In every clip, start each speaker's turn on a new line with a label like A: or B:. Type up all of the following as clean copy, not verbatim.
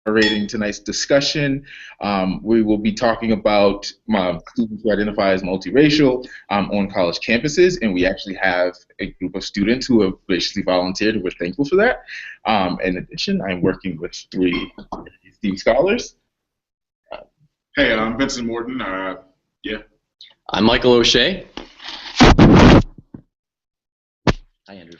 A: moderating tonight's discussion. We will be talking about students who identify as multiracial on college campuses, and we actually have a group of students who have graciously volunteered, and we're thankful for that. In addition, I'm working with three esteemed scholars.
B: Hey, I'm Vincent Morton. Yeah.
C: I'm Michael O'Shea. Hi, Andrew.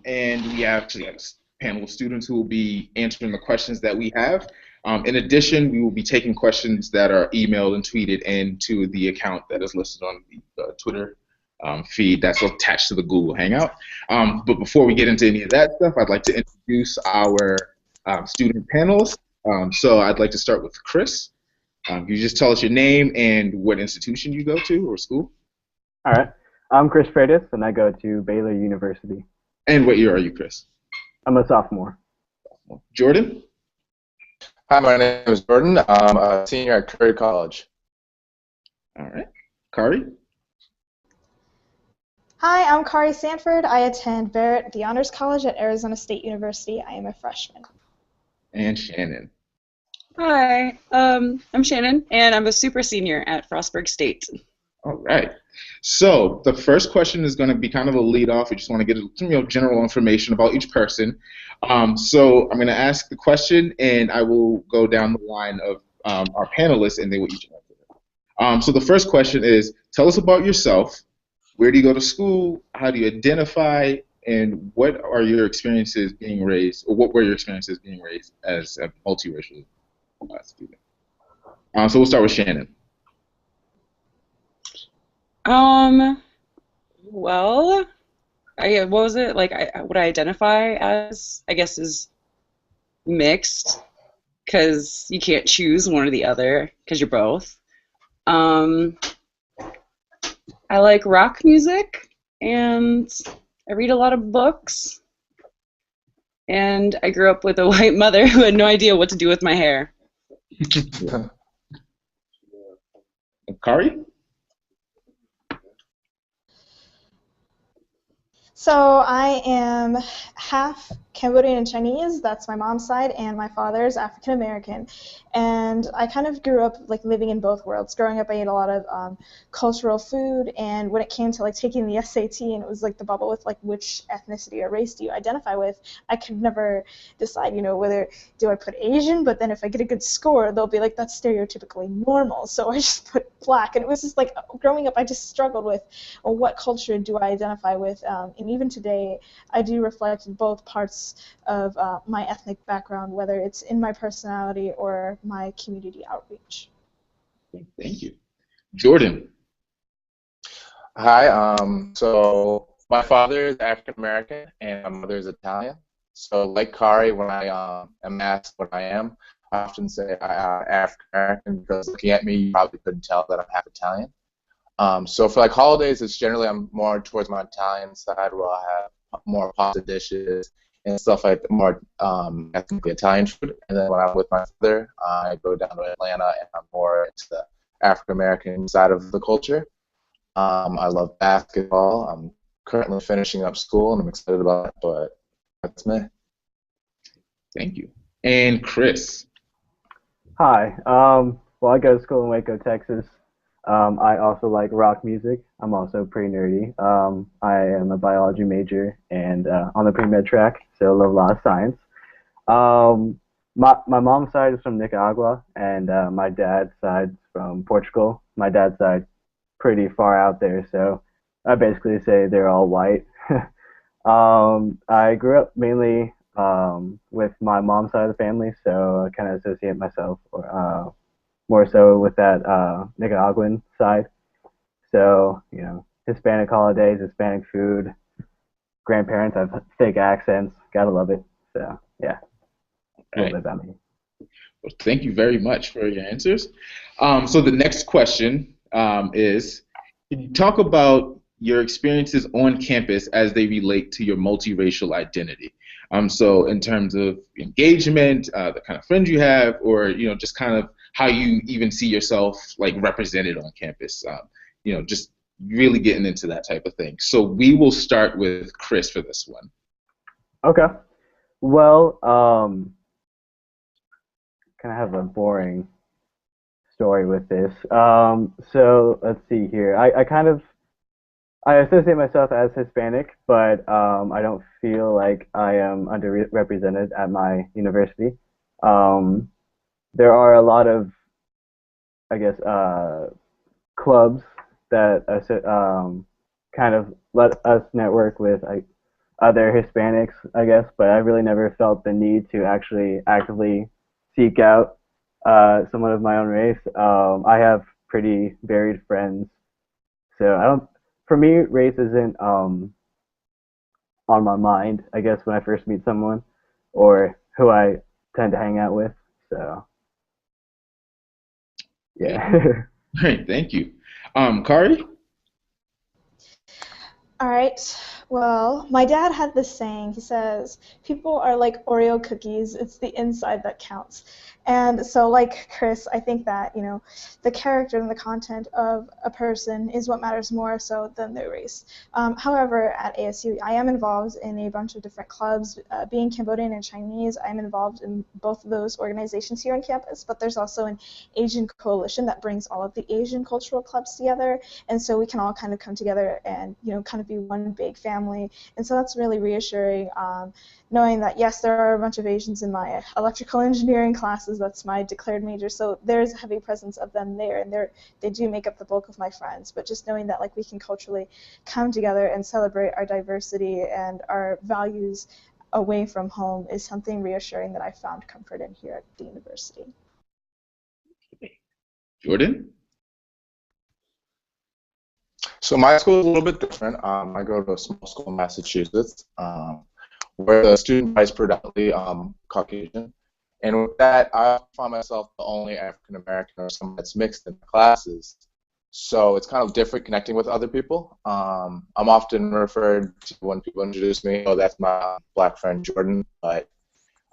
A: And we actually have a panel of students who will be answering the questions that we have. In addition, we will be taking questions that are emailed and tweeted into the account that is listed on the Twitter feed that's attached to the Google Hangout. But before we get into any of that stuff, I'd like to introduce our student panelists. So I'd like to start with Chris. Can you just tell us your name and what institution you go to or school?
D: All right. I'm Chris Freitas, and I go to Baylor University.
A: And what year are you, Chris?
D: I'm a sophomore.
A: Jordan?
E: Hi, my name is Jordan. I'm a senior at Curry College.
A: All right. Kari?
F: Hi, I'm Kari Sanford. I attend Barrett, the Honors College at Arizona State University. I am a freshman.
A: And Shannon?
G: Hi, I'm Shannon, and I'm a super senior at Frostburg State.
A: All right. So the first question is going to be kind of a lead off. We just want to get some general information about each person. So I'm going to ask the question, and I will go down the line of our panelists, and they will each answer it. So the first question is, tell us about yourself. Where do you go to school? How do you identify? And what are your experiences being raised, or what were your experiences being raised as a multiracial student? So we'll start with Shannon.
G: Well, what was it? Like, what I identify as, I guess, is mixed, because you can't choose one or the other, because you're both. I like rock music, and I read a lot of books, and I grew up with a white mother who had no idea what to do with my hair.
A: Kari?
F: So I am half Cambodian and Chinese. That's my mom's side, and my father's African American. And I kind of grew up like living in both worlds. Growing up, I ate a lot of cultural food, and when it came to like taking the SAT, and it was like the bubble with like which ethnicity or race do you identify with, I could never decide, whether do I put Asian, but then if I get a good score, they'll be like that's stereotypically normal. So I just put black, and it was just like growing up, I just struggled with, well, what culture do I identify with? And even today, I do reflect both parts of my ethnic background, whether it's in my personality or my community outreach.
A: Thank you. Jordan?
E: Hi, so my father is African American and my mother is Italian. So like Kari, when I am asked what I am, I often say African American because looking at me, you probably couldn't tell that I'm half Italian. So for like holidays, it's generally I'm more towards my Italian side where I have more pasta dishes and stuff like more ethnically Italian food. And then when I'm with my father, I go down to Atlanta and I'm more into the African American side of the culture. I love basketball. I'm currently finishing up school and I'm excited about it, but that's me.
A: Thank you. And Chris?
D: Hi. Well, I go to school in Waco, Texas. I also like rock music. I'm also pretty nerdy. I am a biology major and on the pre-med track, so I love a lot of science. My mom's side is from Nicaragua, and my dad's side is from Portugal. My dad's side pretty far out there, so I basically say they're all white. I grew up mainly with my mom's side of the family, so I kind of associate myself more so with that Nicaraguan side. So, Hispanic holidays, Hispanic food, grandparents have thick accents, gotta love it. So, yeah, a little bit about me.
A: Well, thank you very much for your answers. So the next question is, can you talk about your experiences on campus as they relate to your multiracial identity? So in terms of engagement, the kind of friends you have, or just kind of how you even see yourself like represented on campus. Just really getting into that type of thing. So we will start with Chris for this one.
D: Okay. Well, kind of have a boring story with this. So let's see here. I associate myself as Hispanic, but I don't feel like I am underrepresented at my university. Um, there are a lot of, I guess, clubs that kind of let us network with other Hispanics, I guess, but I really never felt the need to actually actively seek out someone of my own race. I have pretty varied friends, so I don't. For me, race isn't on my mind, I guess, when I first meet someone or who I tend to hang out with. So, yeah.
A: Great, thank you. Kari?
F: All right. Well, my dad had this saying. He says, people are like Oreo cookies. It's the inside that counts. And so, like Chris, I think that, the character and the content of a person is what matters more so than their race. However, at ASU, I am involved in a bunch of different clubs. Being Cambodian and Chinese, I'm involved in both of those organizations here on campus, but there's also an Asian coalition that brings all of the Asian cultural clubs together. And so we can all kind of come together and, kind of be one big family. And so that's really reassuring, knowing that, yes, there are a bunch of Asians in my electrical engineering classes. That's my declared major. So there's a heavy presence of them there, and they do make up the bulk of my friends. But just knowing that, we can culturally come together and celebrate our diversity and our values away from home is something reassuring that I found comfort in here at the university.
A: Jordan?
E: So my school is a little bit different. I go to a small school in Massachusetts, where the student body is predominantly Caucasian. And with that, I find myself the only African American or someone that's mixed in the classes. So it's kind of different connecting with other people. I'm often referred to when people introduce me, oh, that's my black friend Jordan, but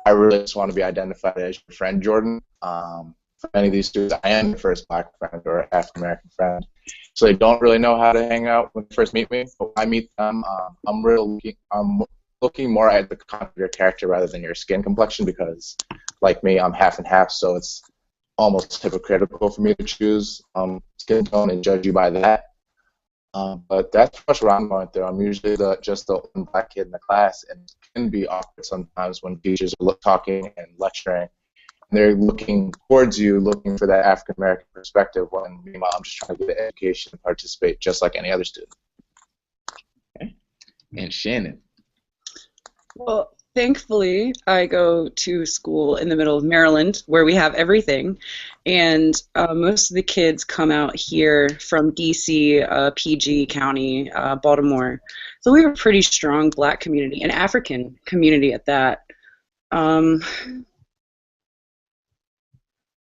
E: I really just want to be identified as your friend Jordan. For many of these students, I am the first black friend or African American friend. So they don't really know how to hang out when they first meet me. But when I meet them, I'm looking more at the content of your character rather than your skin complexion because, like me, I'm half and half, so it's almost hypocritical for me to choose skin tone and judge you by that. But that's pretty much where I'm going through. I'm usually just the one black kid in the class, and it can be awkward sometimes when teachers are talking and lecturing. They're looking towards you, looking for that African American perspective. When meanwhile, I'm just trying to get an education and participate just like any other student.
A: Okay. And Shannon.
G: Well, thankfully, I go to school in the middle of Maryland, where we have everything, and most of the kids come out here from D.C., PG County, Baltimore. So we have a pretty strong Black community, an African community at that.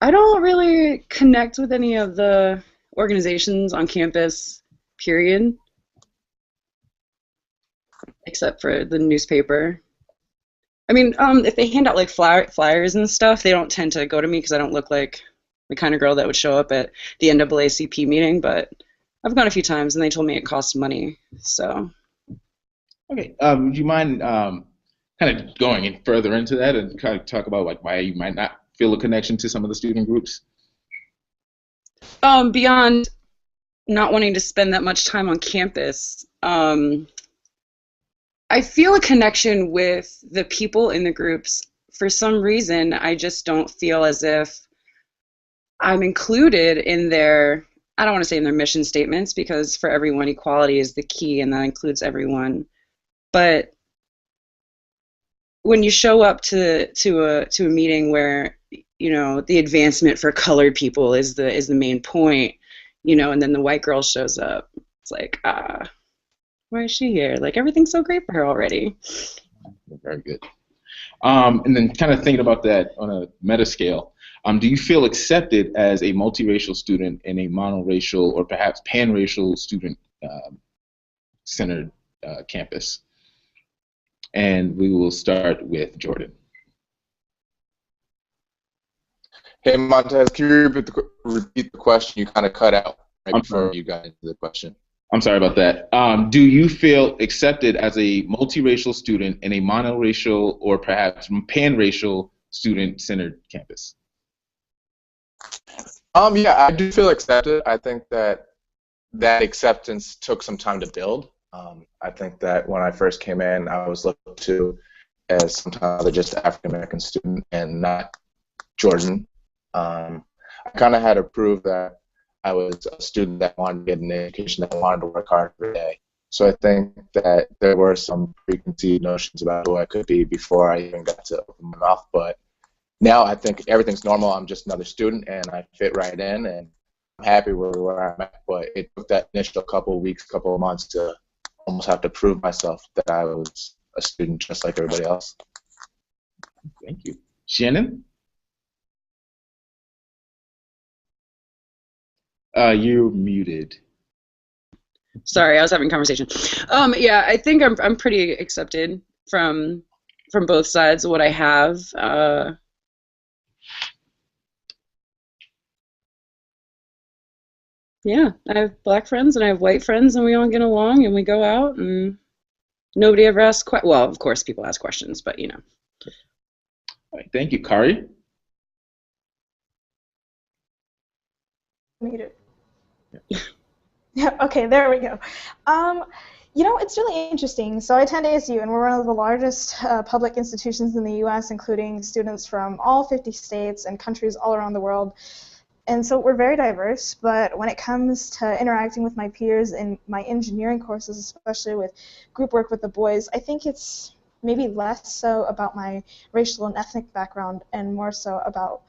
G: I don't really connect with any of the organizations on campus, period, except for the newspaper. I mean, if they hand out like flyers and stuff, they don't tend to go to me because I don't look like the kind of girl that would show up at the NAACP meeting, but I've gone a few times and they told me it costs money, so.
A: Okay, would you mind kind of going in further into that and kind of talk about why you might not feel a connection to some of the student groups?
G: Beyond not wanting to spend that much time on campus, I feel a connection with the people in the groups. For some reason, I just don't feel as if I'm included in their, I don't want to say in their mission statements, because for everyone, equality is the key, and that includes everyone. But when you show up to a meeting where the advancement for colored people is the main point, and then the white girl shows up, it's like, why is she here? Like, everything's so great for her already.
A: Very good. And then kind of thinking about that on a meta scale, do you feel accepted as a multiracial student in a monoracial or perhaps panracial student-centered campus? And we will start with Jordan.
E: Hey, Montez, can you repeat the question? You kind of cut out right before you got into the question.
A: I'm sorry about that. Do you feel accepted as a multiracial student in a monoracial or perhaps panracial student-centered campus?
E: Yeah, I do feel accepted. I think that acceptance took some time to build. I think that when I first came in, I was looked to as sometimes just African American student and not Georgian. I kind of had to prove that I was a student that wanted to get an education, that wanted to work hard every day. So I think that there were some preconceived notions about who I could be before I even got to open my mouth. But now I think everything's normal. I'm just another student, and I fit right in, and I'm happy where I'm at. But it took that initial couple of weeks, couple of months to almost have to prove myself that I was a student just like everybody else.
A: Thank you. Shannon? You're muted.
G: Sorry, I was having a conversation. Yeah, I think I'm pretty accepted from both sides of what I have. Yeah, I have black friends and I have white friends, and we all get along, and we go out, and nobody ever asks well, of course, people ask questions, but
A: All right, thank you. Kari?
F: Muted. Yeah, okay, there we go. It's really interesting. So I attend ASU, and we're one of the largest public institutions in the U.S., including students from all 50 states and countries all around the world. And so we're very diverse, but when it comes to interacting with my peers in my engineering courses, especially with group work with the boys, I think it's maybe less so about my racial and ethnic background and more so about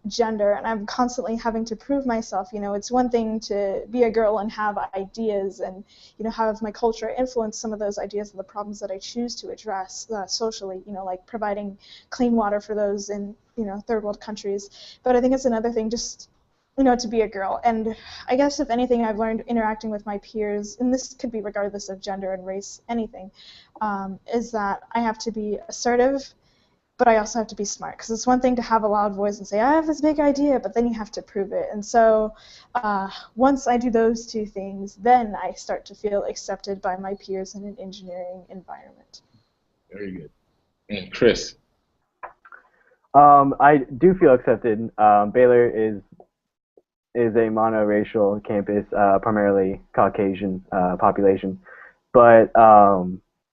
F: gender, and I'm constantly having to prove myself. It's one thing to be a girl and have ideas and, have my culture influence some of those ideas and the problems that I choose to address socially, like providing clean water for those in, third world countries. But I think it's another thing just, to be a girl. And I guess if anything I've learned interacting with my peers, and this could be regardless of gender and race, anything, is that I have to be assertive, but I also have to be smart, because it's one thing to have a loud voice and say, I have this big idea, but then you have to prove it. And so once I do those two things, then I start to feel accepted by my peers in an engineering environment.
A: Very good. And Chris?
D: I do feel accepted. Baylor is a monoracial campus, primarily Caucasian population. But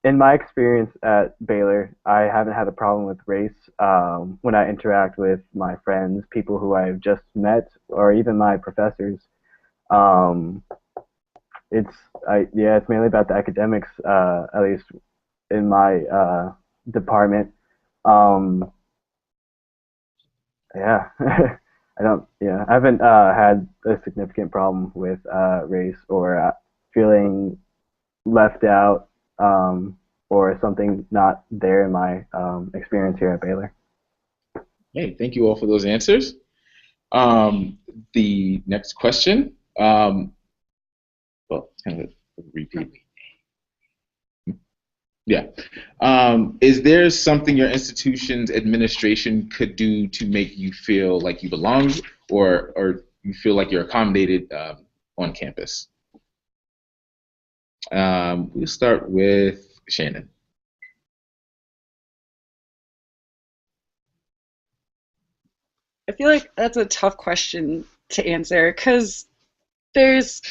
D: in my experience at Baylor, I haven't had a problem with race when I interact with my friends, people who I've just met, or even my professors. It's mainly about the academics, at least in my department. Yeah, I haven't had a significant problem with race or feeling left out, or something not there in my experience here at Baylor.
A: Hey, thank you all for those answers. The next question, it's kind of a repeat. Yeah. Is there something your institution's administration could do to make you feel like you belong, or you feel like you're accommodated on campus? We'll start with Shannon.
G: I feel like that's a tough question to answer, because there's,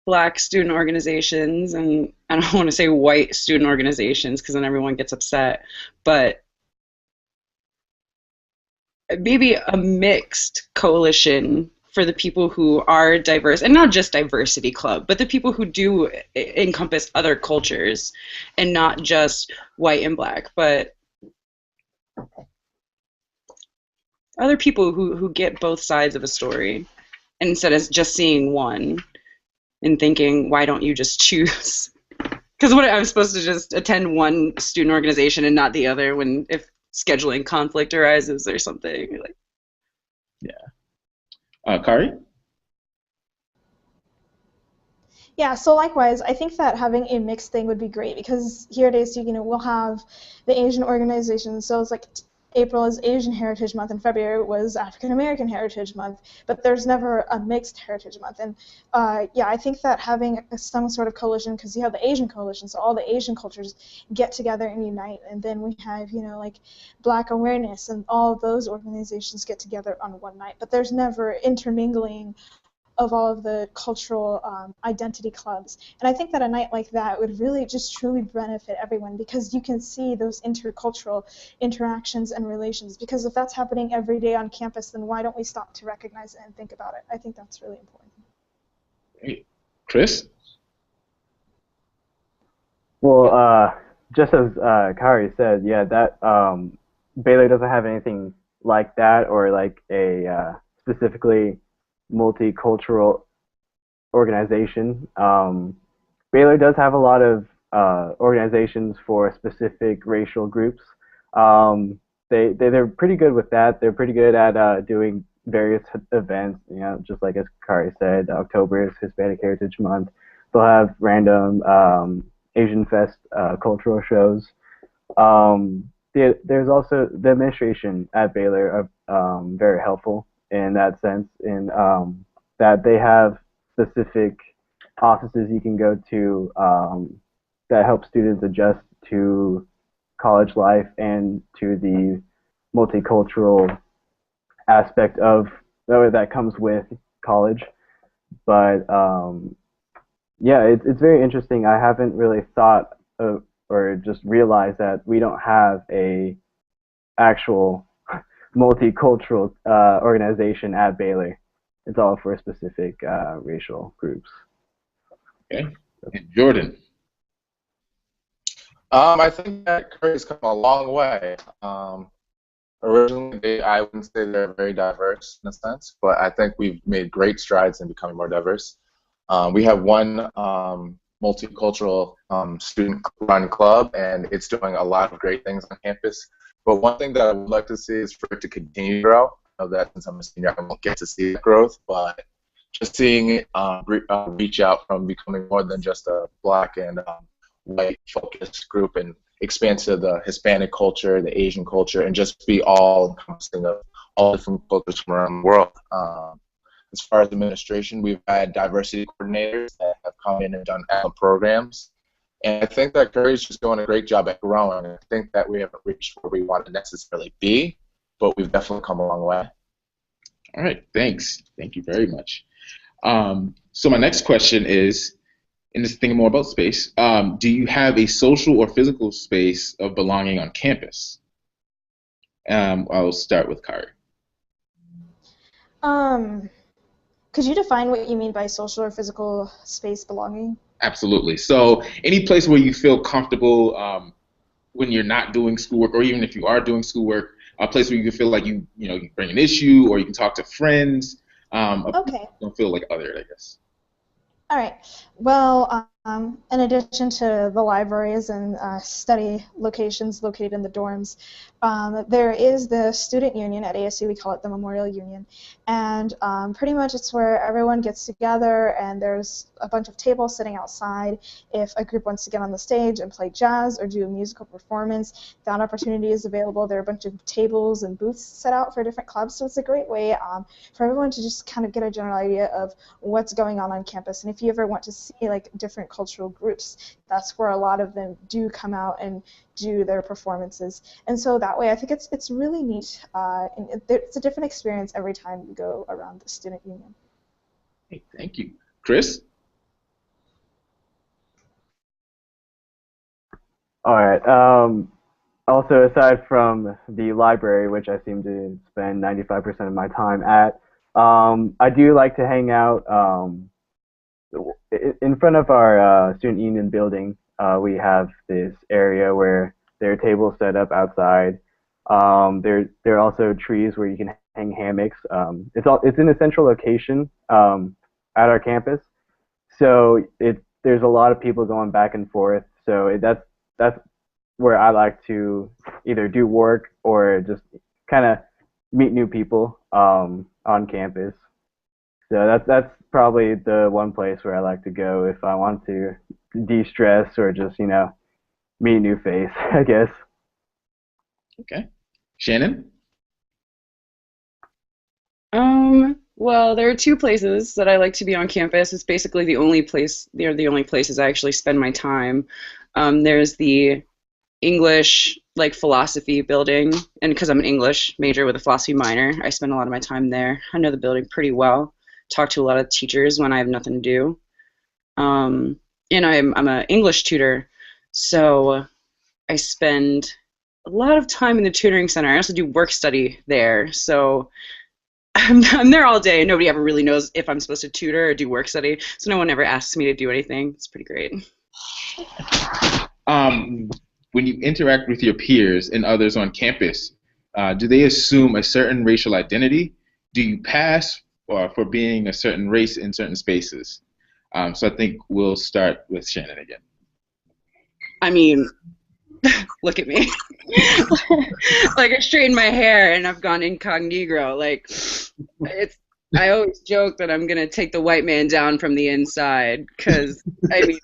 G: black student organizations, and I don't want to say white student organizations because then everyone gets upset, but maybe a mixed coalition for the people who are diverse, and not just diversity club, but the people who do encompass other cultures and not just white and black, but other people who get both sides of a story, and instead of just seeing one and thinking, why don't you just choose? Because what, I'm supposed to just attend one student organization and not the other if scheduling conflict arises or something.
A: Yeah. Kari?
F: Yeah, so likewise, I think that having a mixed thing would be great, because here at ASU, we'll have the Asian organization, so it's like April is Asian Heritage Month and February was African American Heritage Month, but there's never a mixed Heritage Month. And yeah, I think that having some sort of coalition, because you have the Asian coalition, so all the Asian cultures get together and unite, and then we have, like Black Awareness, and all of those organizations get together on one night, but there's never intermingling of all of the cultural identity clubs. And I think that a night like that would really just truly benefit everyone, because you can see those intercultural interactions and relations. Because if that's happening every day on campus, then why don't we stop to recognize it and think about it? I think that's really important.
A: Great. Chris?
D: Well, just as Kari said, yeah, that Baylor doesn't have anything like that, or like a specifically multicultural organization. Baylor does have a lot of organizations for specific racial groups. They're pretty good with that. They're pretty good at doing various events. Just like as Kari said, October is Hispanic Heritage Month. They'll have random Asian Fest cultural shows. There's also the administration at Baylor are very helpful in that sense, in that they have specific offices you can go to that help students adjust to college life and to the multicultural aspect of that comes with college. But yeah, it's very interesting. I haven't really thought of, or just realized that we don't have a actual multicultural organization at Baylor. It's all for specific racial groups.
A: Okay. And Jordan?
E: I think that Curry's come a long way. Originally, I wouldn't say they're very diverse in a sense, but I think we've made great strides in becoming more diverse. We have one multicultural student-run club, and it's doing a lot of great things on campus. But one thing that I would like to see is for it to continue to grow. I know that since I'm a senior, I won't get to see the growth, but just seeing it reach out from becoming more than just a Black and white focused group and expand to the Hispanic culture, the Asian culture, and just be all encompassing of all different cultures from around the world. As far as administration, we've had diversity coordinators that have come in and done excellent programs. And I think that Curry's just doing a great job at growing. I think that we haven't reached where we want to necessarily be, but we've definitely come a long way.
A: All right, thanks. Thank you very much. So my next question is, and this thinking more about space, do you have a social or physical space of belonging on campus? I'll start with Kari.
F: Could you define what you mean by social or physical space belonging?
A: Absolutely. So any place where you feel comfortable when you're not doing schoolwork, or even if you are doing schoolwork, a place where you can feel like you bring an issue, or you can talk to friends.
F: Okay.
A: Don't feel like othered, I guess.
F: All right. Well, in addition to the libraries and study locations located in the dorms, there is the student union at ASU. We call it the Memorial Union. And pretty much it's where everyone gets together, and there's a bunch of tables sitting outside. If a group wants to get on the stage and play jazz or do a musical performance, that opportunity is available. There are a bunch of tables and booths set out for different clubs. So it's a great way for everyone to just kind of get a general idea of what's going on campus. And if you ever want to see like different cultural groups, that's where a lot of them do come out and do their performances. And so that way I think it's really neat. And it's a different experience every time you go around the student union.
A: Hey, thank you. Chris?
D: All right. Also, aside from the library, which I seem to spend 95% of my time at, I do like to hang out in front of our student union building. We have this area where there are tables set up outside. There are also trees where you can hang hammocks. It's in a central location at our campus, so there's a lot of people going back and forth. So that's where I like to either do work or just kind of meet new people on campus. So that's probably the one place where I like to go if I want to de-stress or just meet a new face, I guess.
A: Okay. Shannon?
G: Well, there are two places that I like to be on campus. It's basically the only place, they're the only places I actually spend my time. There's the English, like philosophy building, and because I'm an English major with a philosophy minor, I spend a lot of my time there. I know the building pretty well. Talk to a lot of teachers when I have nothing to do. Um, and I'm an English tutor, so I spend a lot of time in the tutoring center. I also do work study there, so I'm there all day, and nobody ever really knows if I'm supposed to tutor or do work study, so no one ever asks me to do anything. It's pretty great.
A: Um, when you interact with your peers and others on campus, do they assume a certain racial identity? Do you pass for being a certain race in certain spaces? So I think we'll start with Shannon again.
G: I mean, look at me. Like I straightened my hair and I've gone incognito. Like it's. I always joke that I'm gonna take the white man down from the inside because I mean,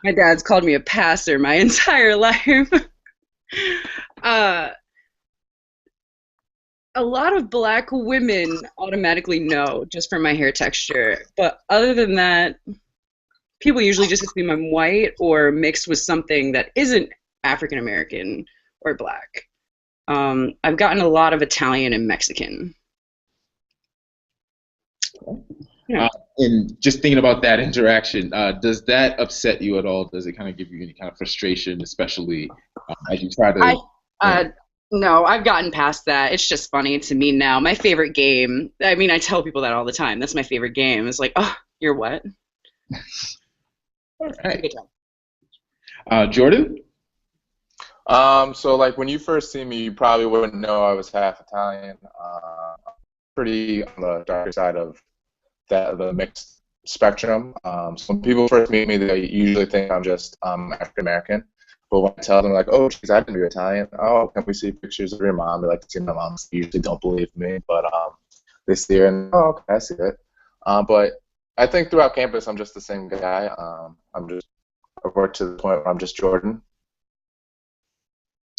G: my dad's called me a passer my entire life. uh, a lot of black women automatically know just from my hair texture, but other than that, people usually just assume I'm white or mixed with something that isn't African American or black. I've gotten a lot of Italian and Mexican. Yeah.
A: And just thinking about that interaction, does that upset you at all? Does it kind of give you any kind of frustration, especially as you try to?
G: No, I've gotten past that. It's just funny to me now. My favorite game, I mean, I tell people that all the time. That's my favorite game. It's like, oh, you're what?
A: All right. Good job. Jordan?
E: So like when you first see me, you probably wouldn't know I was half Italian. Pretty on the darker side of the mixed spectrum. So when people first meet me, they usually think I'm just African American. But when I tell them like, oh, geez, I didn't know you're Italian. Oh, can we see pictures of your mom? They like to see my mom. They usually don't believe me, but they see her and oh, okay, I see it. But I think throughout campus, I'm just the same guy. I've worked to the point where I'm just Jordan.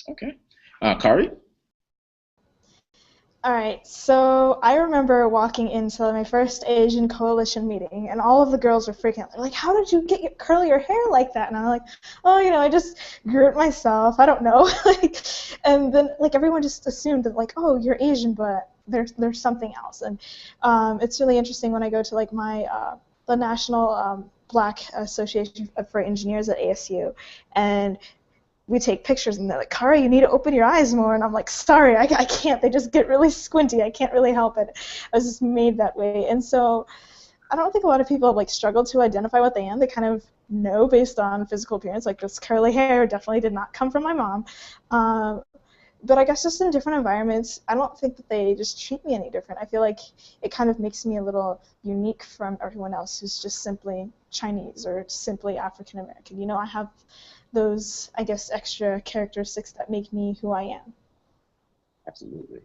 A: Okay. Kari?
F: All right, so I remember walking into my first Asian Coalition meeting, and all of the girls were freaking out. They're like, "How did you curl your hair like that?" And I'm like, "Oh, I just grew it myself. I don't know." And then everyone just assumed that "Oh, you're Asian, but there's something else." And it's really interesting when I go to my the National Black Association for Engineers at ASU, and we take pictures, and they're like, "Kari, you need to open your eyes more." And I'm like, "Sorry, I can't. They just get really squinty. I can't really help it. I was just made that way." And so I don't think a lot of people have struggled to identify what they am. They kind of know based on physical appearance. Like this curly hair definitely did not come from my mom. But I guess just in different environments, I don't think that they just treat me any different. I feel like it kind of makes me a little unique from everyone else who's just simply Chinese or simply African American. I have those, I guess, extra characteristics that make me who I am.
A: Absolutely.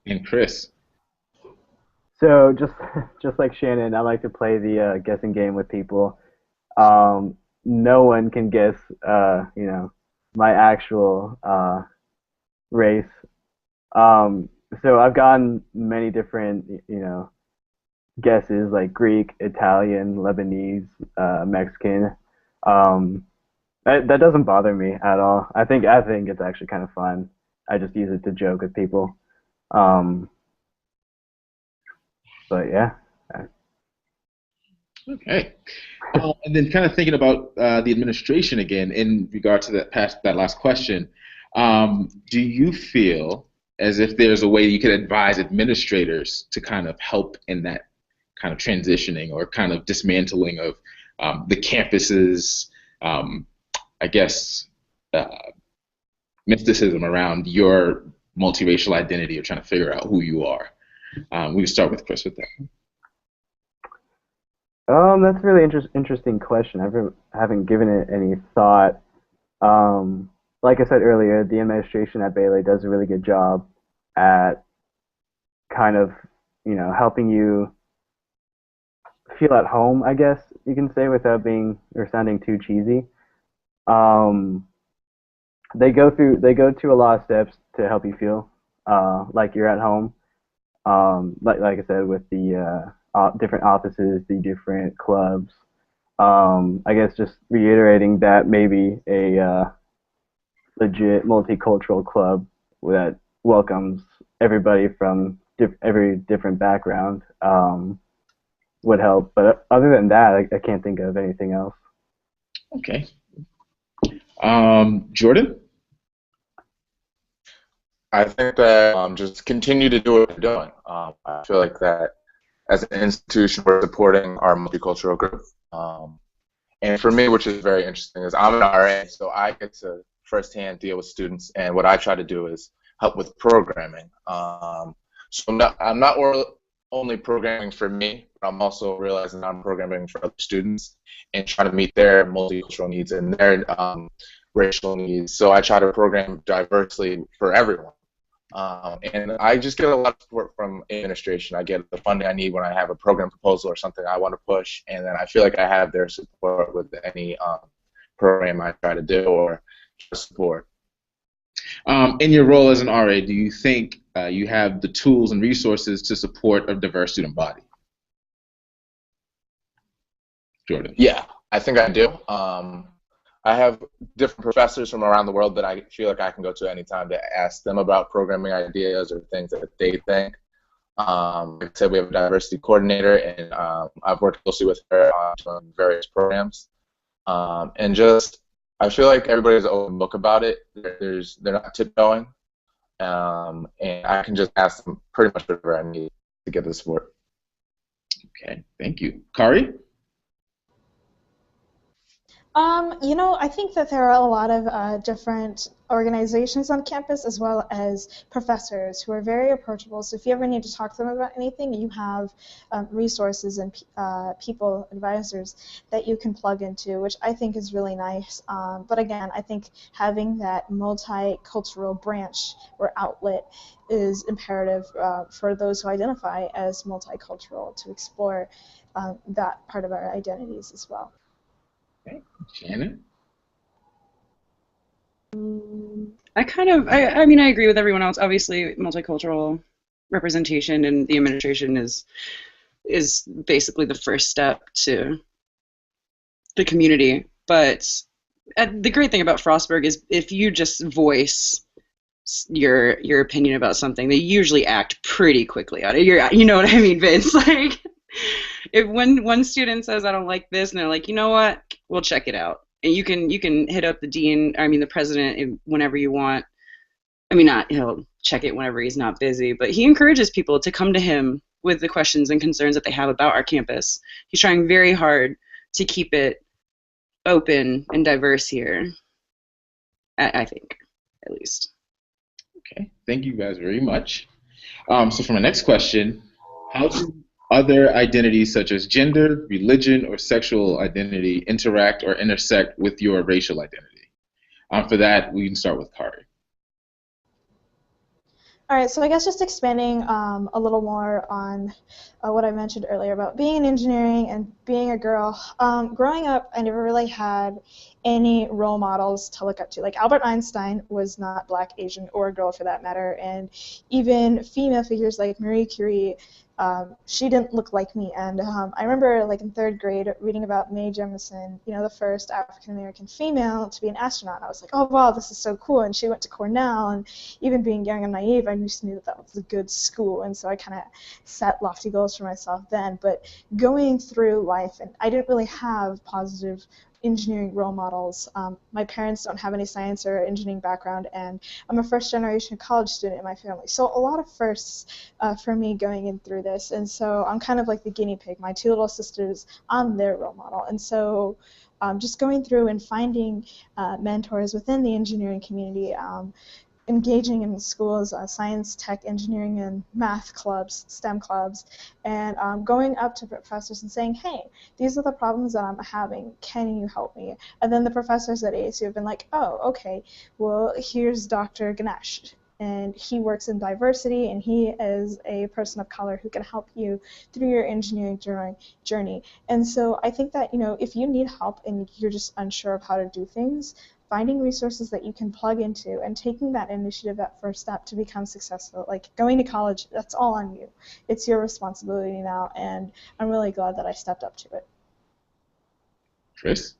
A: And Chris?
D: So just like Shannon, I like to play the guessing game with people. No one can guess, my actual race. So I've gotten many different, guesses like Greek, Italian, Lebanese, Mexican. That doesn't bother me at all. I think it's actually kind of fun. I just use it to joke with people. But yeah.
A: Okay. And then kind of thinking about the administration again in regard to that last question, do you feel as if there's a way you could advise administrators to kind of help in that kind of transitioning or kind of dismantling of the campuses, I guess, mysticism around your multiracial identity or trying to figure out who you are? We can start with Chris with that.
D: That's a really interesting question. I haven't given it any thought. Like I said earlier, the administration at Baylor does a really good job at kind of, helping you feel at home, I guess you can say, without being or sounding too cheesy. They go to a lot of steps to help you feel like you're at home. Like I said, with the different offices, the different clubs. I guess just reiterating that maybe a legit multicultural club that welcomes everybody from every different background would help. But other than that, I can't think of anything else.
A: Okay. Jordan?
E: I think that just continue to do what you're doing. I feel like that as an institution, we're supporting our multicultural group. And for me, which is very interesting, is I'm an RA, so I get to firsthand deal with students, and what I try to do is help with programming. So I'm not only programming for me, but I'm also realizing I'm programming for other students and trying to meet their multicultural needs and their racial needs. So I try to program diversely for everyone. And I just get a lot of support from administration. I get the funding I need when I have a program proposal or something I want to push, and then I feel like I have their support with any program I try to do or support.
A: In your role as an RA, do you think you have the tools and resources to support a diverse student body? Jordan?
E: Yeah, I think I do. I have different professors from around the world that I feel like I can go to anytime to ask them about programming ideas or things that they think. Like I said, we have a diversity coordinator, and I've worked closely with her on various programs. And just, I feel like everybody's an open book about it. They're not tiptoeing, and I can just ask them pretty much whatever I need to get the support.
A: Okay, thank you. Kari?
F: I think that there are a lot of different organizations on campus as well as professors who are very approachable. So if you ever need to talk to them about anything, you have resources and people, advisors that you can plug into, which I think is really nice. But again, I think having that multicultural branch or outlet is imperative for those who identify as multicultural to explore that part of our identities as well.
A: Okay. Shannon?
G: I mean, I agree with everyone else. Obviously, multicultural representation in the administration is basically the first step to the community. But the great thing about Frostburg is if you just voice your opinion about something, they usually act pretty quickly on it. You know what I mean, Vince? Like, if when one student says I don't like this, and they're like, you know what, we'll check it out, and you can hit up the president whenever you want. I mean, not he'll check it whenever he's not busy, but he encourages people to come to him with the questions and concerns that they have about our campus. He's trying very hard to keep it open and diverse here. I think, at least.
A: Okay, thank you guys very much. So for my next question, how do other identities such as gender, religion, or sexual identity interact or intersect with your racial identity? For that, we can start with Kari.
F: All right, so I guess just expanding a little more on what I mentioned earlier about being in engineering and being a girl. Growing up, I never really had any role models to look up to. Like Albert Einstein was not black, Asian, or a girl for that matter, and even female figures like Marie Curie, she didn't look like me. And I remember, like in third grade, reading about Mae Jemison, the first African-American female to be an astronaut. And I was like, oh wow, this is so cool. And she went to Cornell, and even being young and naive, I just knew that was a good school. And so I kind of set lofty goals for myself then. But going through life, and I didn't really have positive engineering role models. My parents don't have any science or engineering background, and I'm a first-generation college student in my family. So a lot of firsts for me going in through this, and so I'm kind of like the guinea pig. My two little sisters, I'm their role model, and so just going through and finding mentors within the engineering community, engaging in schools, science, tech, engineering, and math clubs, STEM clubs, and going up to professors and saying, hey, these are the problems that I'm having, can you help me? And then the professors at ASU have been like, oh, okay, well, here's Dr. Ganesh, and he works in diversity, and he is a person of color who can help you through your engineering journey. And so I think that, if you need help and you're just unsure of how to do things, finding resources that you can plug into and taking that initiative, that first step to become successful. Like going to college, that's all on you. It's your responsibility now, and I'm really glad that I stepped up to it.
A: Chris?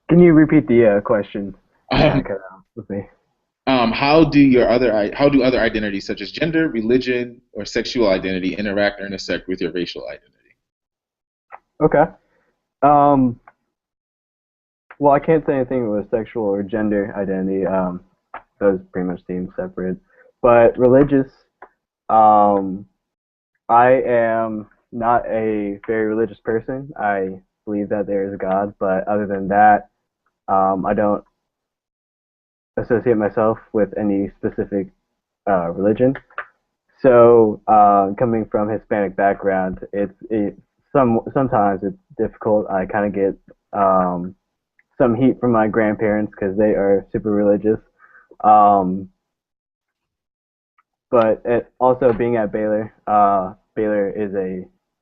D: Can you repeat the question?
A: Um,
D: Cut out with me.
A: how do other identities such as gender, religion, or sexual identity interact or intersect with your racial identity?
D: Okay. Well, I can't say anything with sexual or gender identity. Those pretty much seem separate. But religious, I am not a very religious person. I believe that there is a God, but other than that, I don't associate myself with any specific religion. So, coming from Hispanic background, sometimes it's difficult. I kind of get some heat from my grandparents because they are super religious. But also being at Baylor, Baylor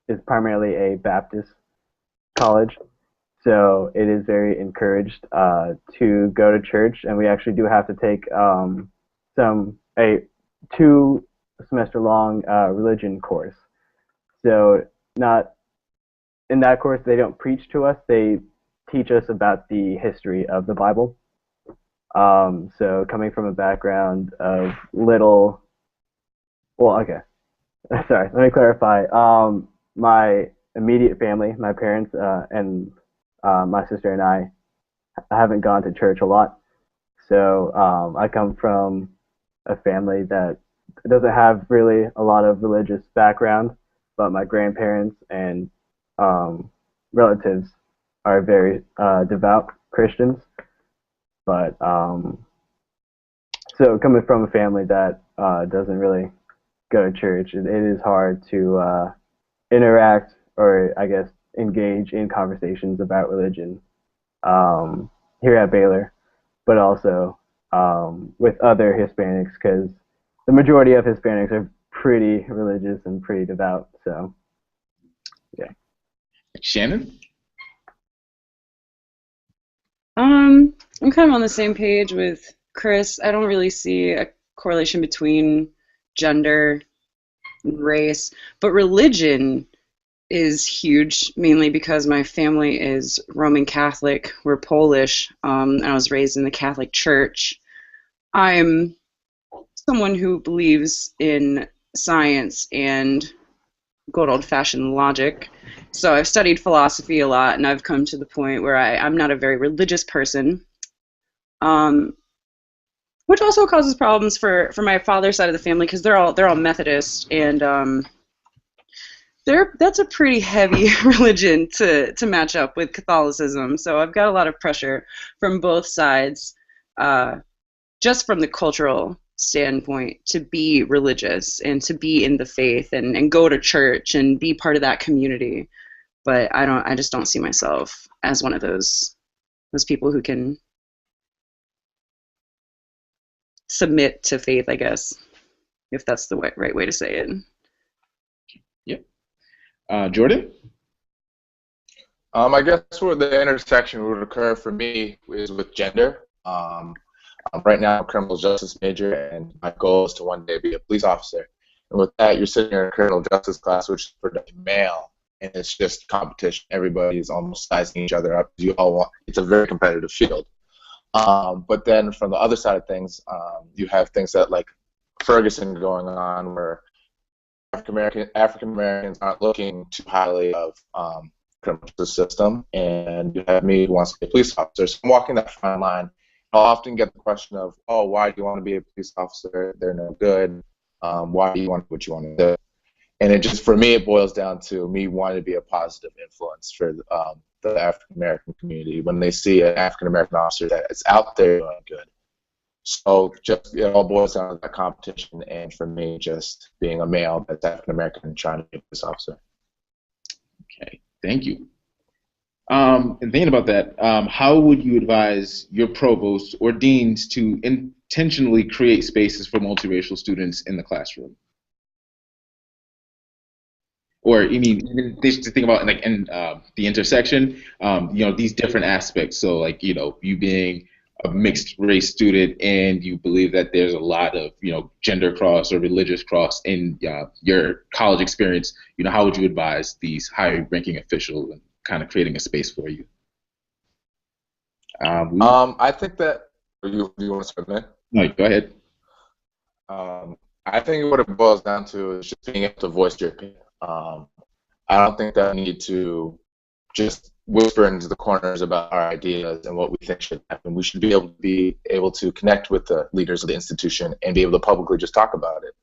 D: is primarily a Baptist college, so it is very encouraged to go to church, and we actually do have to take a 2 semester long religion course. So not in that course they don't preach to us; they teach us about the history of the Bible. So coming from a background of okay, sorry, let me clarify. My immediate family, my parents, and my sister and I haven't gone to church a lot. So I come from a family that doesn't have really a lot of religious background, but my grandparents and relatives are very devout Christians. But so coming from a family that doesn't really go to church, it is hard to interact or I guess engage in conversations about religion here at Baylor, but also with other Hispanics because the majority of Hispanics are pretty religious and pretty devout. So, yeah.
A: Shannon?
G: I'm kind of on the same page with Chris. I don't really see a correlation between gender and race, but religion is huge, mainly because my family is Roman Catholic. We're Polish, and I was raised in the Catholic Church. I'm someone who believes in science and good old-fashioned logic. So I've studied philosophy a lot, and I've come to the point where I'm not a very religious person, which also causes problems for my father's side of the family because they're all Methodist, and that's a pretty heavy religion to match up with Catholicism. So I've got a lot of pressure from both sides, just from the cultural standpoint, to be religious and to be in the faith and go to church and be part of that community. But I just don't see myself as one of those people who can submit to faith, I guess, if that's the right way to say it.
A: Yep. Jordan?
E: I guess where the intersection would occur for me is with gender. Right now, I'm a criminal justice major, and my goal is to one day be a police officer. And with that, you're sitting in a criminal justice class, which is predominantly male, and it's just competition. Everybody is almost sizing each other up. It's a very competitive field. But then from the other side of things, you have things that like Ferguson going on, where African Americans aren't looking too highly of criminal justice system, and you have me who wants to be a police officer. So I'm walking that fine line. I'll often get the question of, oh, why do you want to be a police officer? They're no good. Why do you want to do what you want to do? And it just, for me, it boils down to me wanting to be a positive influence for the African American community when they see an African American officer that is out there doing good. So just it all boils down to that competition, and for me, just being a male that's African American and trying to be a police officer.
A: Okay, thank you. And thinking about that, how would you advise your provosts or deans to intentionally create spaces for multiracial students in the classroom? or I mean, even just to think about like in the intersection, these different aspects. So like, you being a mixed race student and you believe that there's a lot of, gender cross or religious cross in your college experience, how would you advise these high ranking officials and kind of creating a space for you?
E: I think that you want to start, man?
A: No, go ahead.
E: I think what it boils down to is just being able to voice your opinion. I don't think that we need to just whisper into the corners about our ideas and what we think should happen. We should be able to connect with the leaders of the institution and be able to publicly just talk about it.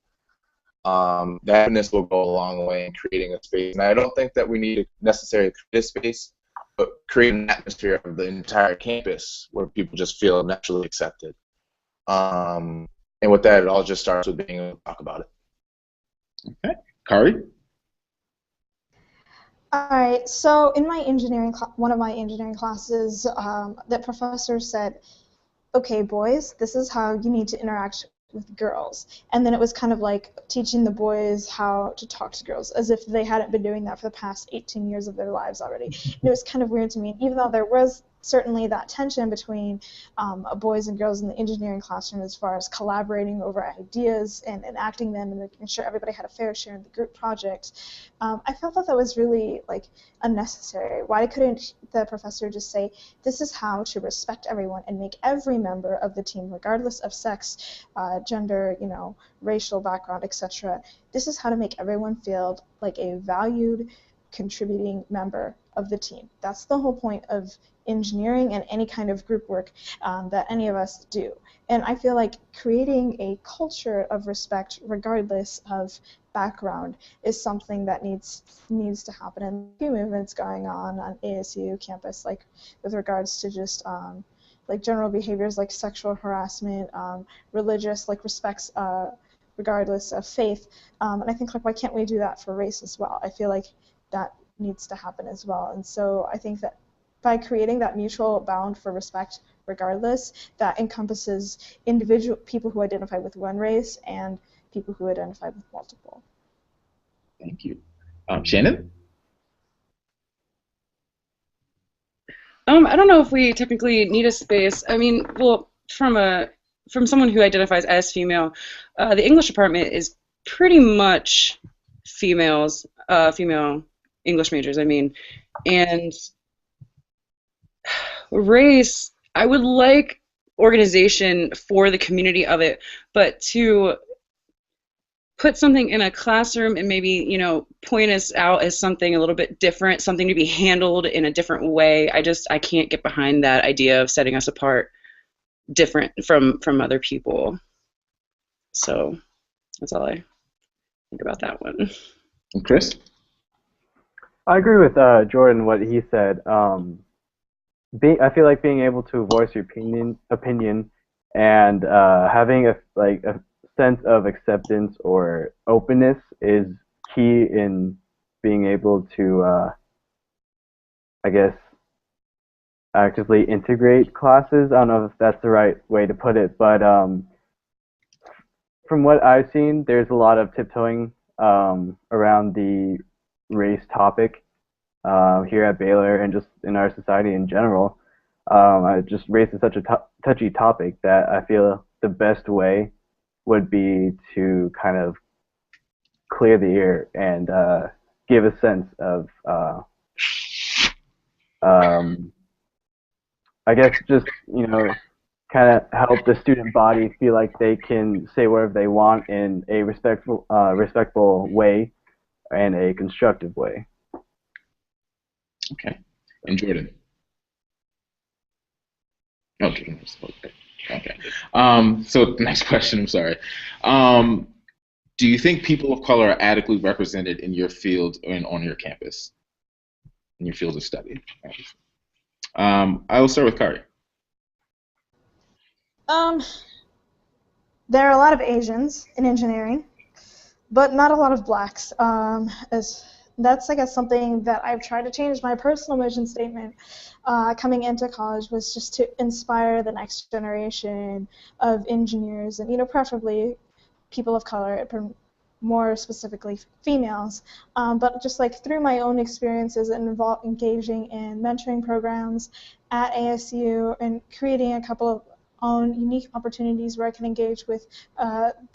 E: That openness will go a long way in creating a space. And I don't think that we need to necessarily create a space, but create an atmosphere of the entire campus where people just feel naturally accepted. And with that, it all just starts with being able to talk about it.
A: Okay. Kari?
F: All right, so in my one of my engineering classes, the professor said, okay, boys, this is how you need to interact with girls. And then it was kind of like teaching the boys how to talk to girls, as if they hadn't been doing that for the past 18 years of their lives already. And it was kind of weird to me, even though there was certainly that tension between boys and girls in the engineering classroom as far as collaborating over ideas and enacting them and making sure everybody had a fair share in the group project. I felt that was really like unnecessary. Why couldn't the professor just say, this is how to respect everyone and make every member of the team, regardless of sex, gender, racial background, etc. This is how to make everyone feel like a valued, contributing member of the team. That's the whole point of engineering and any kind of group work that any of us do. And I feel like creating a culture of respect, regardless of background, is something that needs to happen. And a few movements going on ASU campus, like with regards to just like general behaviors like sexual harassment, religious, like respects regardless of faith. And I think, like, why can't we do that for race as well? I feel like that needs to happen as well. And so I think that by creating that mutual bound for respect regardless, that encompasses individual people who identify with one race and people who identify with multiple.
A: Thank you. Shannon?
G: I don't know if we technically need a space. I mean, well, from someone who identifies as female, the English department is pretty much female English majors, I mean, and race, I would like organization for the community of it, but to put something in a classroom and maybe, point us out as something a little bit different, something to be handled in a different way, I can't get behind that idea of setting us apart different from other people. So that's all I think about that one.
A: And Chris?
D: I agree with Jordan, what he said. I feel like being able to voice your opinion and having a sense of acceptance or openness is key in being able to, I guess, actively integrate classes. I don't know if that's the right way to put it, but from what I've seen, there's a lot of tiptoeing around the race topic here at Baylor and just in our society in general. Race is such a touchy topic that I feel the best way would be to kind of clear the air and give a sense of, I guess, just, kind of help the student body feel like they can say whatever they want in a respectful way and a constructive way.
A: Okay. And Jordan? Oh, Jordan. Okay. So the next question, I'm sorry. Do you think people of color are adequately represented in your field and on your campus, in your field of study? I will start with Kari.
F: There are a lot of Asians in engineering, but not a lot of blacks. That's, I guess, something that I've tried to change. My personal mission statement coming into college was just to inspire the next generation of engineers and, preferably people of color, more specifically females. But just like through my own experiences and engaging in mentoring programs at ASU and creating a couple of own unique opportunities where I can engage with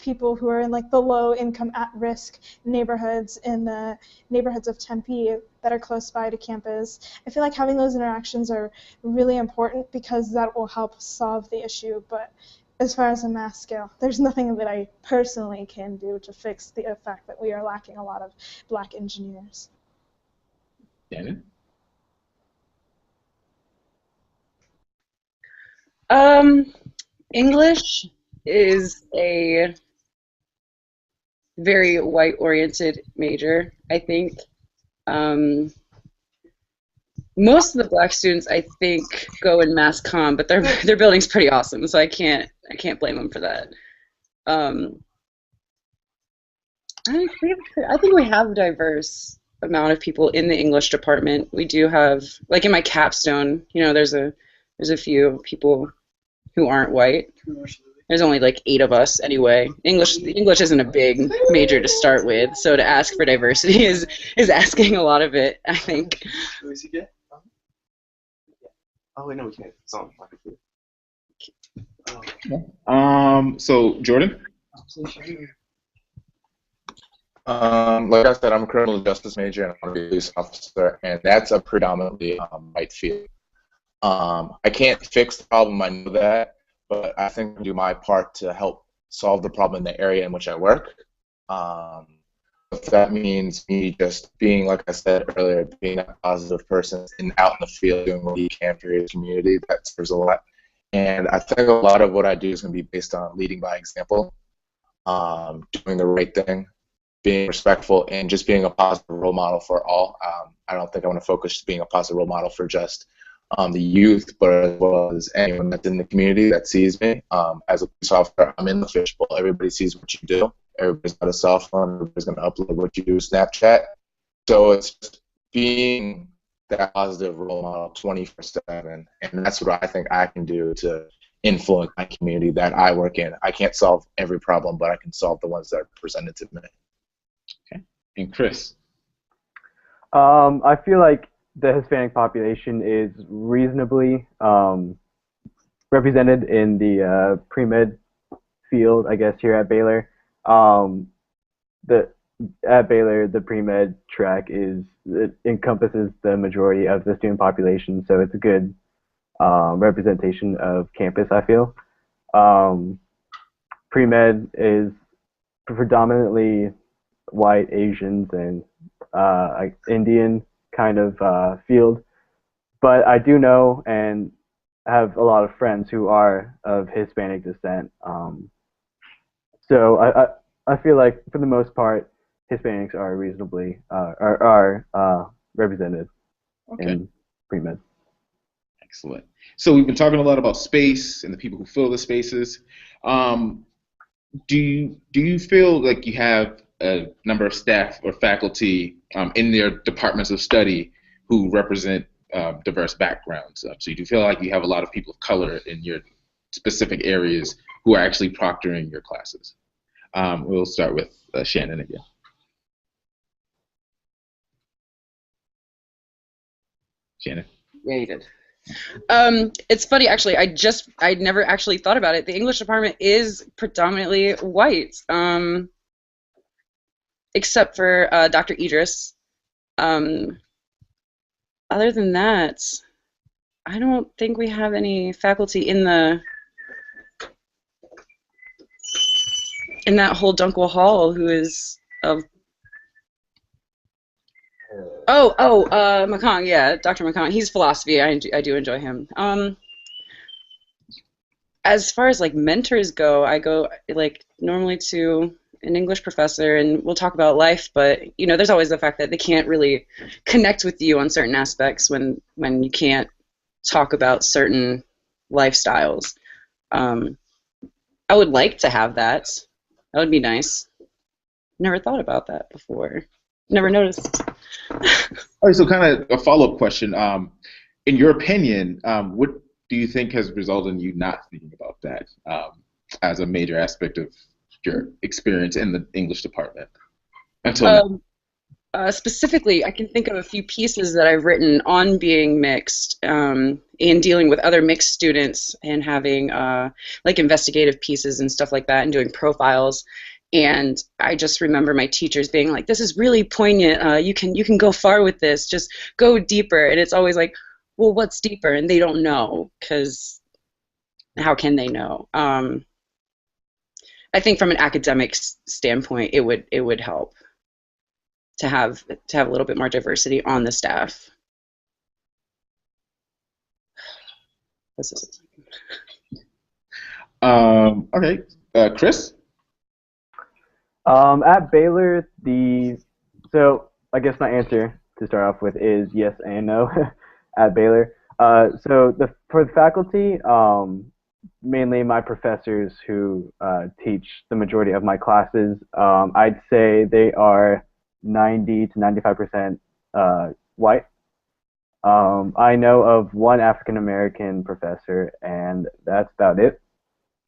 F: people who are in like the low income at risk neighborhoods in the neighborhoods of Tempe that are close by to campus. I feel like having those interactions are really important because that will help solve the issue. But as far as a mass scale, there's nothing that I personally can do to fix the fact that we are lacking a lot of black engineers.
A: Shannon?
G: English is a very white-oriented major, I think. Most of the black students, I think, go in mass comm, but their building's pretty awesome, so I can't blame them for that. I think we have a diverse amount of people in the English department. We do have, like in my capstone, there's a few people who aren't white. There's only like 8 of us anyway. English isn't a big major to start with, so to ask for diversity is asking a lot of it, I think.
H: Oh wait, no, we can't. It's on.
A: So Jordan?
E: Like I said, I'm a criminal justice major and I'm a police officer, and that's a predominantly white field. I can't fix the problem, I know that, but I think I can do my part to help solve the problem in the area in which I work. If that means me just being, like I said earlier, being a positive person and out in the field doing what you can for your community, that serves a lot. And I think a lot of what I do is going to be based on leading by example, doing the right thing, being respectful, and just being a positive role model for all. I don't think I want to focus being a positive role model for just the youth, but as well as anyone that's in the community that sees me. As a police officer, I'm in the fishbowl. Everybody sees what you do. Everybody's got a cell phone. Everybody's going to upload what you do to Snapchat. So it's just being that positive role model 24/7, and that's what I think I can do to influence my community that I work in. I can't solve every problem, but I can solve the ones that are presented to me.
A: Okay. And Chris?
D: I feel like the Hispanic population is reasonably represented in the pre-med field, I guess, here at Baylor. At Baylor, the pre-med track it encompasses the majority of the student population, so it's a good representation of campus, I feel. Pre-med is predominantly white, Asians, and Indian kind of field, but I do know and have a lot of friends who are of Hispanic descent. So I feel like for the most part, Hispanics are reasonably represented in pre-med.
A: Excellent. So we've been talking a lot about space and the people who fill the spaces. Do you feel like you have a number of staff or faculty in their departments of study who represent diverse backgrounds? So you do feel like you have a lot of people of color in your specific areas who are actually proctoring your classes? We'll start with Shannon again. Shannon?
G: Yeah, you did. It's funny, actually. I'd never actually thought about it. The English department is predominantly white, except for Dr. Idris. Other than that, I don't think we have any faculty in that whole Dunkwell Hall who is of. McCong, yeah, Dr. McCong. He's philosophy. I do enjoy him. As far as like mentors go, I go like normally to an English professor, and we'll talk about life. But there's always the fact that they can't really connect with you on certain aspects when you can't talk about certain lifestyles. I would like to have that. That would be nice. Never thought about that before. Never noticed.
A: All right, so kind of a follow-up question. In your opinion, what do you think has resulted in you not thinking about that as a major aspect of your experience in the English department until now?
G: Specifically, I can think of a few pieces that I've written on being mixed and dealing with other mixed students and having like investigative pieces and stuff like that and doing profiles. And I just remember my teachers being like, "This is really poignant. You can go far with this. Just go deeper." And it's always like, "Well, what's deeper?" And they don't know because how can they know? I think from an academic standpoint, it would help to have a little bit more diversity on the staff. This is
A: Okay, Chris?
D: At Baylor, so I guess my answer to start off with is yes and no at Baylor. So for the faculty, mainly my professors who teach the majority of my classes, I'd say they are 90 to 95% white. I know of one African American professor, and that's about it.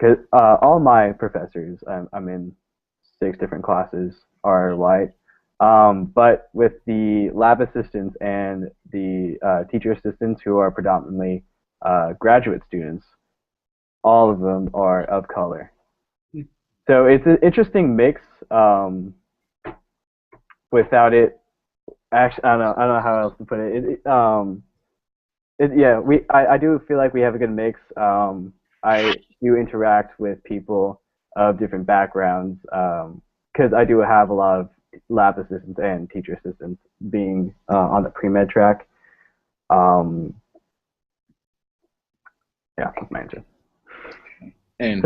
D: Cause all my professors, I'm in 6 different classes, are white. But with the lab assistants and the teacher assistants who are predominantly graduate students, all of them are of color. So it's an interesting mix. Without it, actually, I don't know how else to put it. I do feel like we have a good mix. I do interact with people of different backgrounds because I do have a lot of lab assistants and teacher assistants being on the pre-med track. Yeah, that's my answer.
A: And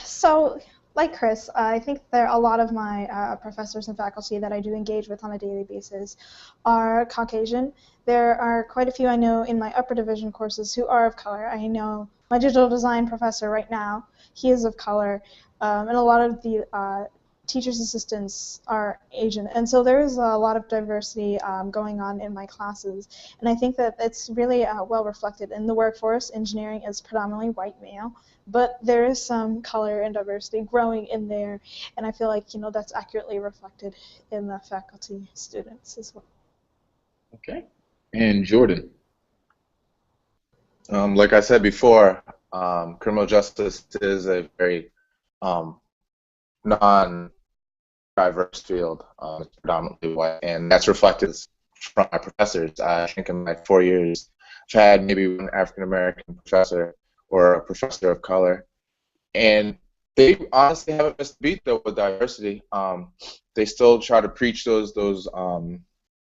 F: So like Chris, I think there are a lot of my professors and faculty that I do engage with on a daily basis are Caucasian. There are quite a few I know in my upper division courses who are of color. I know my digital design professor right now, he is of color, and a lot of the teachers' assistants are Asian. And so there is a lot of diversity going on in my classes. And I think that it's really well reflected in the workforce. Engineering is predominantly white male, but there is some color and diversity growing in there. And I feel like, that's accurately reflected in the faculty students as well.
A: okay. And Jordan?
E: Like I said before, criminal justice is a very non-diverse field. It's predominantly white, and that's reflected from my professors. I think in my 4 years, I've had maybe one African American professor or a professor of color, and they honestly haven't missed a beat though with diversity. They still try to preach those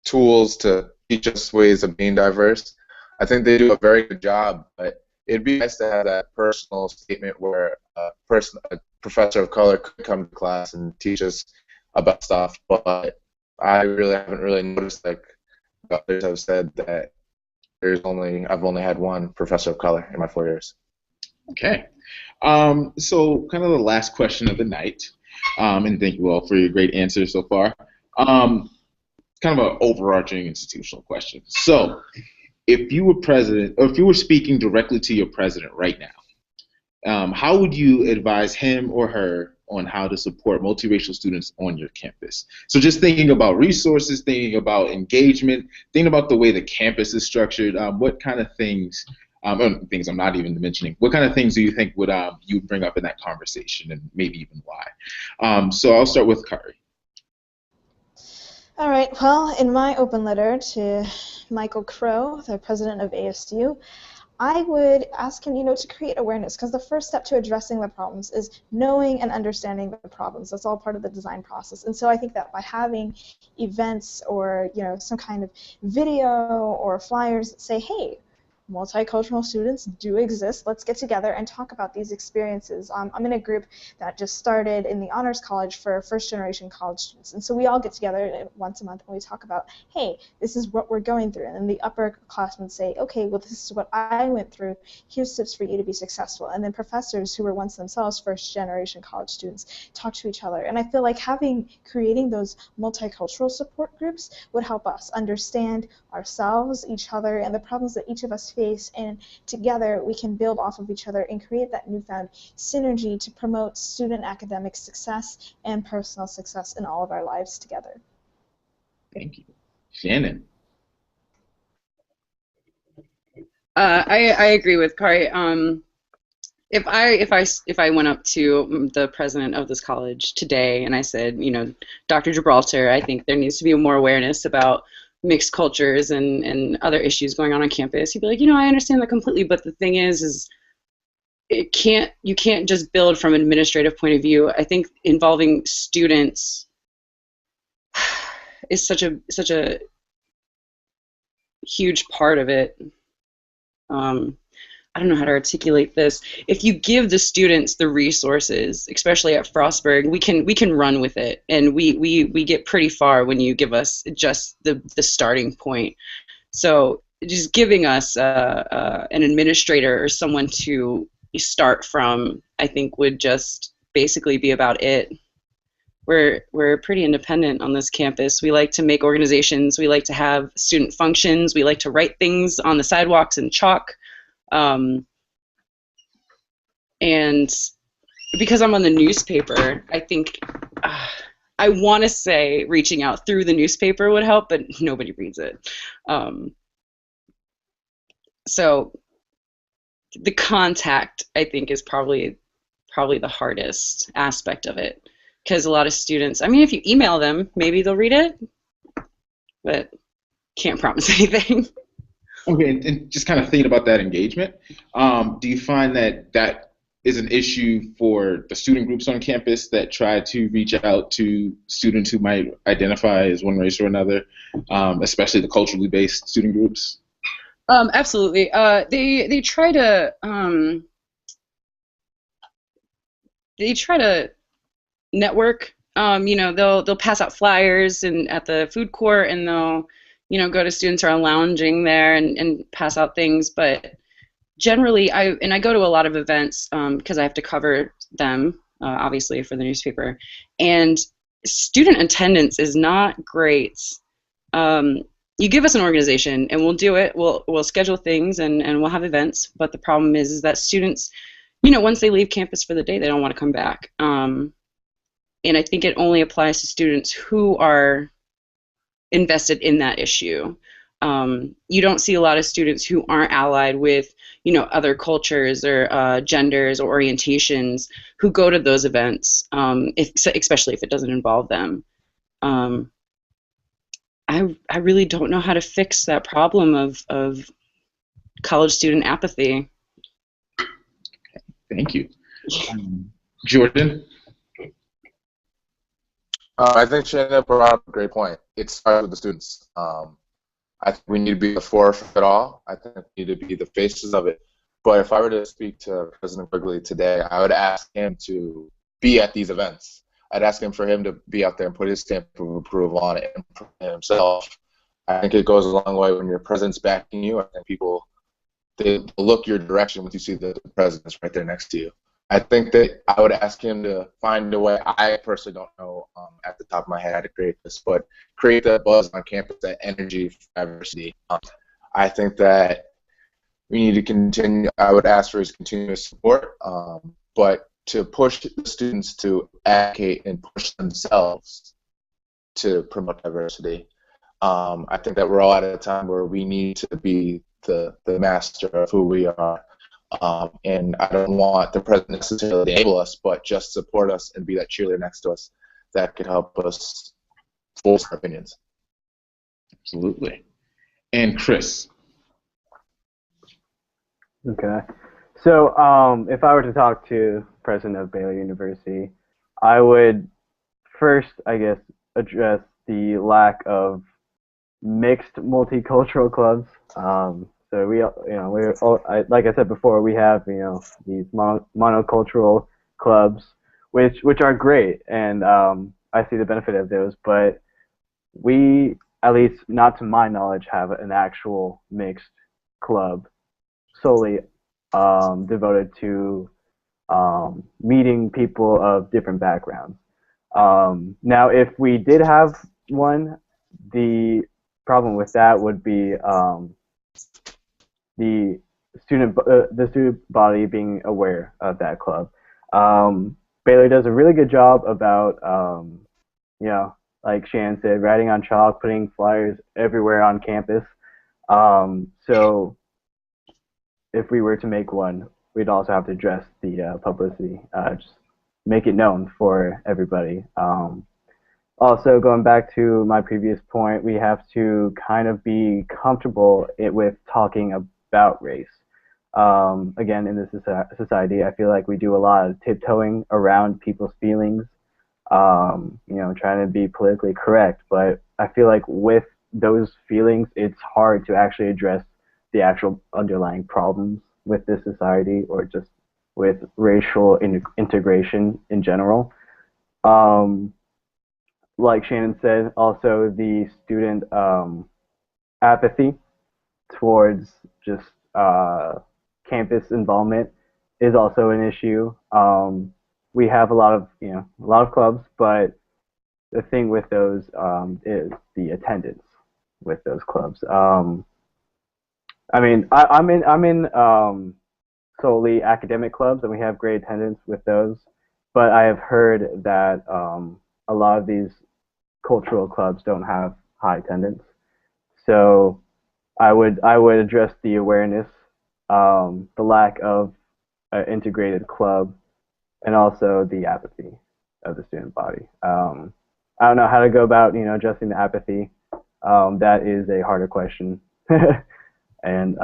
E: tools to teach us ways of being diverse. I think they do a very good job, but it'd be nice to have that personal statement where a professor of color could come to class and teach us about stuff. But I really haven't noticed, like others have said, that I've only had one professor of color in my 4 years.
A: Okay. So kind of the last question of the night, and thank you all for your great answers so far. Kind of an overarching institutional question. So, if you were president, or if you were speaking directly to your president right now, how would you advise him or her on how to support multiracial students on your campus? So just thinking about resources, thinking about engagement, thinking about the way the campus is structured, what kind of things, things I'm not even mentioning, what kind of things do you think would you bring up in that conversation, and maybe even why? So I'll start with Kari.
F: All right, well, in my open letter to Michael Crow, the president of ASU, I would ask him, to create awareness, because the first step to addressing the problems is knowing and understanding the problems. That's all part of the design process. And so I think that by having events or, some kind of video or flyers that say, hey, multicultural students do exist. Let's get together and talk about these experiences. I'm in a group that just started in the Honors College for first-generation college students. And so we all get together once a month and we talk about, hey, this is what we're going through. And then the upperclassmen say, okay, well, this is what I went through. Here's tips for you to be successful. And then professors who were once themselves first-generation college students talk to each other. And I feel like creating those multicultural support groups would help us understand ourselves, each other, and the problems that each of us face space, and together we can build off of each other and create that newfound synergy to promote student academic success and personal success in all of our lives together.
A: Thank you. Shannon.
G: I agree with Kari. If I went up to the president of this college today and I said, Dr. Gibraltar, I think there needs to be more awareness about mixed cultures and other issues going on campus, he'd be like, I understand that completely, but the thing is you can't just build from an administrative point of view. I think involving students is such a huge part of it. I don't know how to articulate this. If you give the students the resources, especially at Frostburg, we can run with it, and we get pretty far when you give us just the starting point. So just giving us an administrator or someone to start from, I think, would just basically be about it. We're pretty independent on this campus. We like to make organizations. We like to have student functions. We like to write things on the sidewalks in chalk. And because I'm on the newspaper, I think I want to say reaching out through the newspaper would help, but nobody reads it. So the contact, I think, is probably the hardest aspect of it, because a lot of students, I mean, if you email them, maybe they'll read it, but can't promise anything.
A: Okay, and just kind of thinking about that engagement, do you find that is an issue for the student groups on campus that try to reach out to students who might identify as one race or another, especially the culturally based student groups?
G: Absolutely. They try to network. They'll pass out flyers and at the food court, and they'll go to students who are lounging there and pass out things. But generally, I go to a lot of events because I have to cover them, obviously, for the newspaper. And student attendance is not great. You give us an organization, and we'll do it. We'll schedule things, and we'll have events. But the problem is that students, once they leave campus for the day, they don't want to come back. And I think it only applies to students who are invested in that issue. You don't see a lot of students who aren't allied with, other cultures or genders or orientations who go to those events, especially if it doesn't involve them. I really don't know how to fix that problem of college student apathy.
A: Thank you. Jordan?
E: I think Shannon brought up a great point. It starts with the students. I think we need to be the forefront of it all. I think we need to be the faces of it. But if I were to speak to President Quigley today, I would ask him to be at these events. I'd ask him for him to be out there and put his stamp of approval on it and himself. I think it goes a long way when your president's backing you. I think people, they look your direction when you see the president's right there next to you. I think that I would ask him to find a way. I personally don't know at the top of my head how to create this, but create that buzz on campus, that energy for diversity. I think that we need to continue. I would ask for his continuous support, but to push the students to advocate and push themselves to promote diversity. I think that we're all at a time where we need to be the master of who we are. And I don't want the president necessarily to enable us, but just support us and be that cheerleader next to us that could help us voice our opinions.
A: Absolutely. And Chris?
D: Okay. So if I were to talk to president of Baylor University, I would first, I guess, address the lack of mixed multicultural clubs. So like I said before, we have these monocultural clubs, which are great, and I see the benefit of those. But we, at least not to my knowledge, have an actual mixed club solely devoted to meeting people of different backgrounds. Now, if we did have one, the problem with that would be the student body being aware of that club. Baylor does a really good job about you know, like Shannon said, writing on chalk, putting flyers everywhere on campus. So if we were to make one, we'd also have to address the publicity, just make it known for everybody. Also, going back to my previous point, we have to kind of be comfortable with talking about race. Again, in this society, I feel like we do a lot of tiptoeing around people's feelings, you know, trying to be politically correct. But I feel like with those feelings, it's hard to actually address the actual underlying problems with this society or just with racial integration in general. Like Shannon said, also the student apathy towards just campus involvement is also an issue. We have a lot of clubs, but the thing with those is the attendance with those clubs. I mean, I'm in solely academic clubs, and we have great attendance with those. But I have heard that a lot of these cultural clubs don't have high attendance. So I would address the awareness, the lack of an integrated club, and also the apathy of the student body. I don't know how to go about addressing the apathy. That is a harder question, and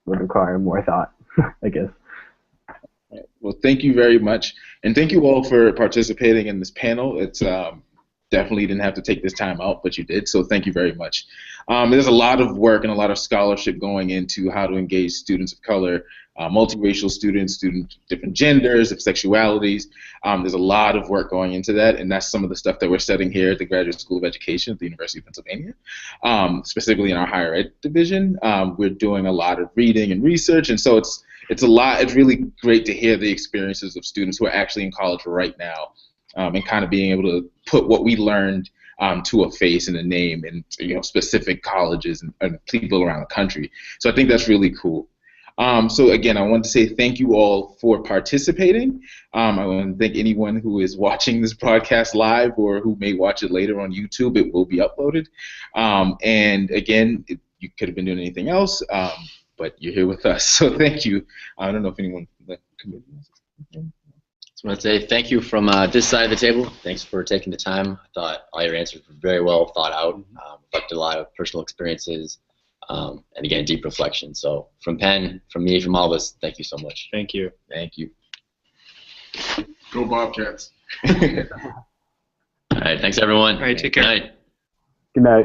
D: would require more thought, I guess.
A: Well, thank you very much, and thank you all for participating in this panel. It's definitely didn't have to take this time out, but you did, so thank you very much. There's a lot of work and a lot of scholarship going into how to engage students of color, multiracial students, different genders, of sexualities. There's a lot of work going into that, and that's some of the stuff that we're studying here at the Graduate School of Education at the University of Pennsylvania, specifically in our higher ed division. We're doing a lot of reading and research, and so it's a lot. It's really great to hear the experiences of students who are actually in college right now, and kind of being able to put what we learned to a face and a name in specific colleges and people around the country. So I think that's really cool. So again, I want to say thank you all for participating. I want to thank anyone who is watching this broadcast live or who may watch it later on YouTube. It will be uploaded. And again, you could have been doing anything else, but you're here with us. So thank you. I don't know if anyone from the committee wants to say anything.
C: Just want to say thank you from this side of the table. Thanks for taking the time. I thought all your answers were very well thought out, reflected a lot of personal experiences, and again, deep reflection. So from Penn, from me, from all of us, thank you so much.
I: Thank you.
C: Thank you.
B: Go Bobcats.
C: All right, thanks everyone.
I: All right, take care.
C: Good night.
D: Good night.